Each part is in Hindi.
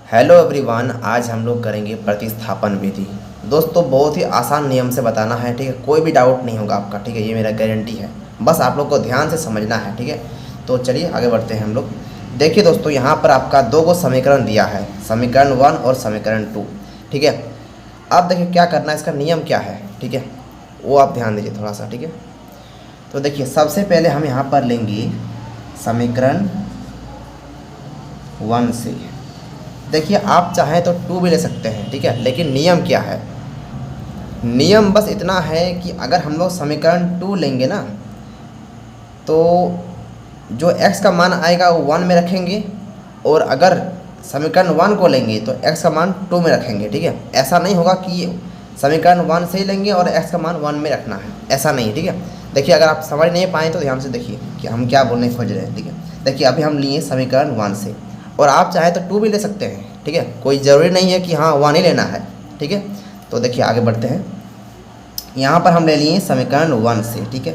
हेलो एवरीवन, आज हम लोग करेंगे प्रतिस्थापन विधि। दोस्तों बहुत ही आसान नियम से बताना है, ठीक है। कोई भी डाउट नहीं होगा आपका, ठीक है। ये मेरा गारंटी है। बस आप लोग को ध्यान से समझना है, ठीक है। तो चलिए आगे बढ़ते हैं हम लोग। देखिए दोस्तों, यहाँ पर आपका दो गो समीकरण दिया है, समीकरण 1 और समीकरण 2, ठीक है। अब देखिए क्या करना है, इसका नियम क्या है, ठीक है, वो आप ध्यान दीजिए थोड़ा सा, ठीक है। तो देखिए सबसे पहले हम यहाँ पर लेंगे समीकरण 1 से। देखिए आप चाहें तो 2 भी ले सकते हैं, ठीक है। लेकिन नियम क्या है, नियम बस इतना है कि अगर हम लोग समीकरण 2 लेंगे ना, तो जो x का मान आएगा वो 1 में रखेंगे, और अगर समीकरण 1 को लेंगे तो x का मान 2 में रखेंगे, ठीक है। ऐसा नहीं होगा कि समीकरण 1 से ही लेंगे और x का मान 1 में रखना है, ऐसा नहीं, ठीक है। देखिए अगर आप समझ नहीं पाए तो ध्यान से देखिए कि हम क्या बोलने खोज रहे हैं, ठीक है। देखिए अभी हम लिए समीकरण 1 से, और आप चाहे तो 2 भी ले सकते हैं, ठीक है। कोई ज़रूरी नहीं है कि हाँ 1 ही लेना है, ठीक है। तो देखिए आगे बढ़ते हैं। यहाँ पर हम ले लिए समीकरण 1 से, ठीक है।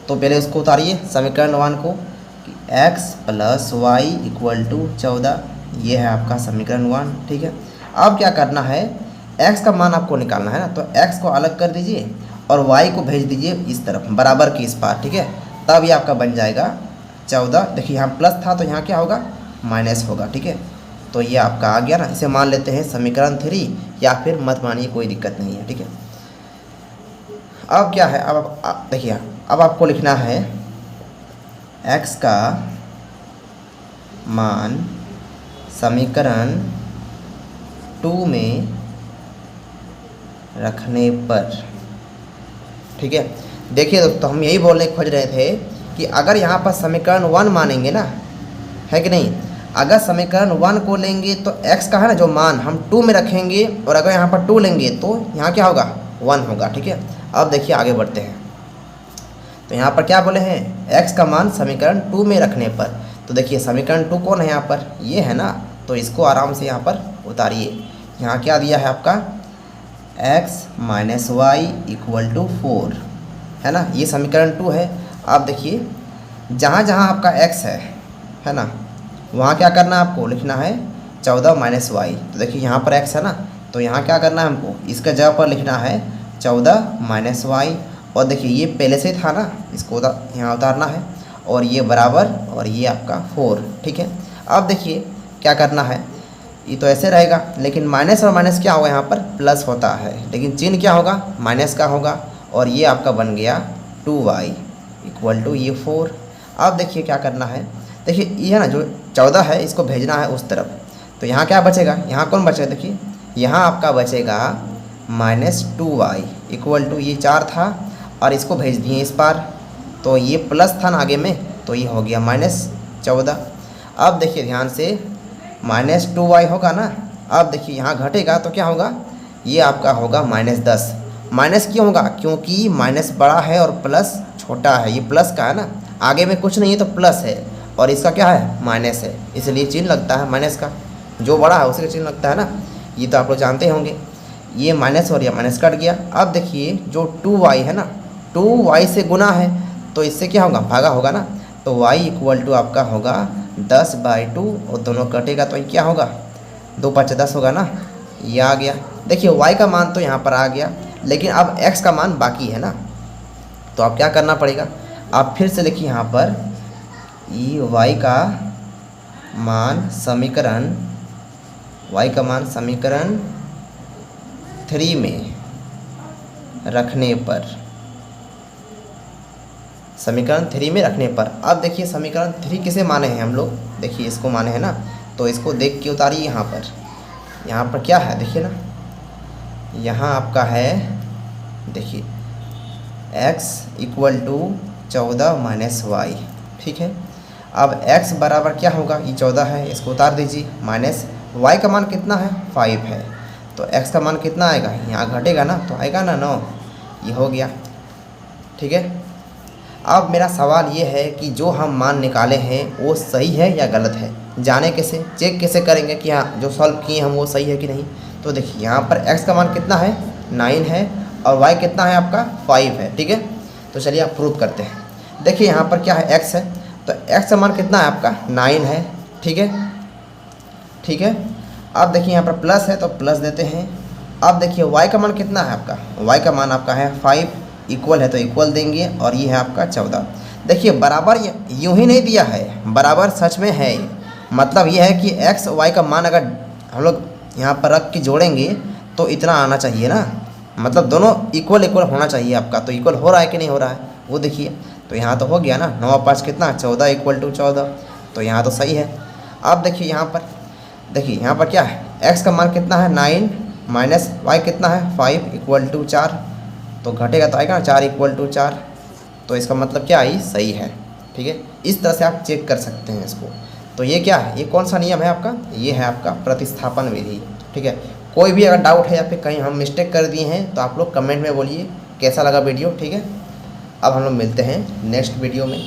तो पहले उसको उतारिए समीकरण 1 को, कि x + y = 14, ये है आपका समीकरण 1, ठीक है। अब क्या करना है, x का मान आपको निकालना है ना, तो x को अलग कर दीजिए और y को भेज दीजिए इस तरफ, बराबर की इस पार, ठीक है। तब ये आपका बन जाएगा 14। देखिए यहाँ प्लस था तो यहाँ क्या होगा, माइनस होगा, ठीक है। तो ये आपका आ गया ना, इसे मान लेते हैं समीकरण 3, या फिर मत मानिए, कोई दिक्कत नहीं है, ठीक है। अब क्या है, अब देखिए अब आपको लिखना है x का मान समीकरण 2 में रखने पर, ठीक है। देखिए दोस्तों, हम यही बोलने खोज रहे थे कि अगर यहाँ पर समीकरण 1 मानेंगे ना, है कि नहीं, अगर समीकरण 1 को लेंगे तो x का है ना जो मान हम 2 में रखेंगे, और अगर यहाँ पर 2 लेंगे तो यहाँ क्या होगा, 1 होगा, ठीक है। अब देखिए आगे बढ़ते हैं। तो यहाँ पर क्या बोले हैं, x का मान समीकरण 2 में रखने पर। तो देखिए समीकरण 2 कौन है यहाँ पर, ये है ना, तो इसको आराम से यहाँ पर उतारिए। यहाँ क्या दिया है आपका, x - y = 4, है ना, ये समीकरण 2 है। अब देखिए जहाँ जहाँ आपका x है ना, वहाँ क्या करना है, आपको लिखना है 14 - y। तो देखिए यहाँ पर x है ना, तो यहाँ क्या करना है हमको, इसका जगह पर लिखना है 14 - y। और देखिए ये पहले से ही था ना, इसको यहाँ उतारना है, और ये बराबर, और ये आपका 4, ठीक है। अब देखिए क्या करना है, ये तो ऐसे रहेगा, लेकिन माइनस और माइनस क्या होगा, यहाँ पर प्लस होता है, लेकिन चिन्ह क्या होगा, माइनस का होगा, और ये आपका बन गया 2y = ये 4। अब देखिए क्या करना है, देखिए ये है ना जो 14 है, इसको भेजना है उस तरफ। तो यहाँ क्या बचेगा, यहाँ कौन बचेगा, देखिए यहाँ आपका बचेगा -2y = ये 4 था, और इसको भेज दिए इस पार, तो ये प्लस था ना आगे में, तो ये हो गया -14। अब देखिए ध्यान से, -2y होगा ना, अब देखिए यहाँ घटेगा तो क्या होगा, ये आपका होगा -10। माइनस क्यों होगा, क्योंकि माइनस बड़ा है और प्लस छोटा है, ये प्लस का है ना, आगे में कुछ नहीं है तो प्लस है, और इसका क्या है, माइनस है, इसलिए चिन्ह लगता है माइनस का, जो बड़ा है उसी का चिन्ह लगता है ना, ये तो आप लोग जानते होंगे। ये माइनस और ये माइनस कट गया। अब देखिए जो 2y है ना, 2y से गुना है, तो इससे क्या होगा, भागा होगा ना, तो y = आपका होगा 10/2, और दोनों कटेगा तो ये क्या होगा, 2 × 5 = 10 होगा ना, ये आ गया। देखिए y का मान तो यहाँ पर आ गया, लेकिन अब x का मान बाकी है ना, तो आप क्या करना पड़ेगा, आप फिर से लिखिए यहाँ पर, ये y का मान समीकरण 3 में रखने पर, समीकरण 3 में रखने पर। अब देखिए समीकरण 3 किसे माने हैं हम लोग, देखिए इसको माने हैं ना, तो इसको देख के उतारिए। यहाँ पर क्या है, देखिए ना, यहाँ आपका है, देखिए x = 14 - y, ठीक है। अब x बराबर क्या होगा, ये 14 है, इसको उतार दीजिए, माइनस y का मान कितना है, 5 है, तो x का मान कितना आएगा, यहाँ घटेगा ना, तो आएगा ना 9, ये हो गया, ठीक है। अब मेरा सवाल ये है कि जो हम मान निकाले हैं वो सही है या गलत है, जाने कैसे, चेक कैसे करेंगे कि हाँ जो सॉल्व किए हम वो सही है कि नहीं। तो देखिए यहाँ पर x का मान कितना है, 9 है, और y कितना है आपका, 5 है, ठीक है। तो चलिए आप प्रूव करते हैं। देखिए यहाँ पर क्या है, x है, तो x का मान कितना है आपका, 9 है, ठीक है, ठीक है। अब देखिए यहाँ पर प्लस है तो प्लस देते हैं। अब देखिए y का मान कितना है आपका, y का मान आपका है 5, इक्वल है तो इक्वल देंगे, और ये है आपका 14। देखिए बराबर यूं ही नहीं दिया है, बराबर सच में है। मतलब ये है कि x y का मान अगर हम लोग यहाँ पर रख के जोड़ेंगे तो इतना आना चाहिए ना, मतलब दोनों इक्वल इक्वल होना चाहिए आपका। तो इक्वल हो रहा है कि नहीं हो रहा है वो देखिए। तो यहाँ तो हो गया ना, 9 5 कितना 14 इक्वल टू 14, तो यहाँ तो सही है। अब देखिए यहाँ पर, देखिए यहाँ पर क्या है, x का मान कितना है 9 माइनस y कितना है 5 इक्वल टू 4, तो घटेगा तो आएगा ना 4 इक्वल टू 4, तो इसका मतलब क्या आई सही है। ठीक है, इस तरह से आप चेक कर सकते हैं इसको। तो ये क्या है, ये कौन सा नियम है आपका, ये है आपका प्रतिस्थापन विधि। ठीक है, कोई भी अगर डाउट है या फिर कहीं हम मिस्टेक कर दिए हैं तो आप लोग कमेंट में बोलिए कैसा लगा वीडियो। ठीक है, अब हम लोग मिलते हैं नेक्स्ट वीडियो में।